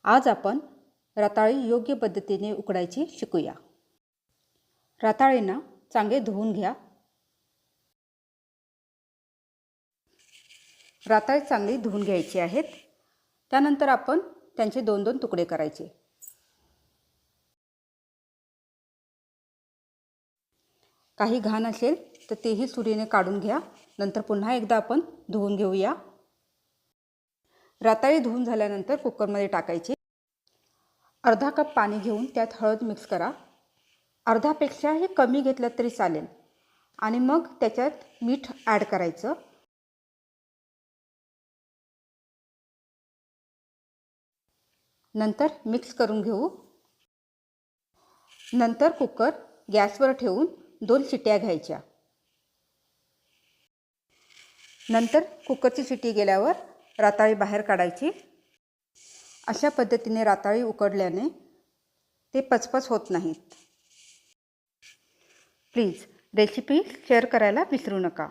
आज आपण रताळी योग्य पद्धतीने उकडायची शिकूया। रताळींना चांगले धुवून घ्या। रताळी चांगली धुवून घ्यायची आहेत। त्यानंतर आपण त्यांचे दोन दोन तुकडे करायचे। काही घाण असेल तर तेही सुरीने काढून घ्या। नंतर पुन्हा एकदा आपण धुवून घेऊया। रताळी धुवून झाल्यानंतर कुकरमध्ये टाकायची। अर्धा कप पाणी घेऊन त्यात हळद मिक्स करा। अर्धापेक्षाही कमी घेतलं तरी चालेल। आणि मग त्याच्यात मीठ ॲड करायचं। नंतर मिक्स करून घेऊ। नंतर कुकर गॅसवर ठेवून 2 शिट्या घ्यायच्या। नंतर कुकरची शिटी गेल्यावर रताळी बाहेर काढायची। अशा पद्धतीने रताळी उकडल्याने ते पचपच होत नाहीत। प्लीज रेसिपी शेअर करायला विसरू नका।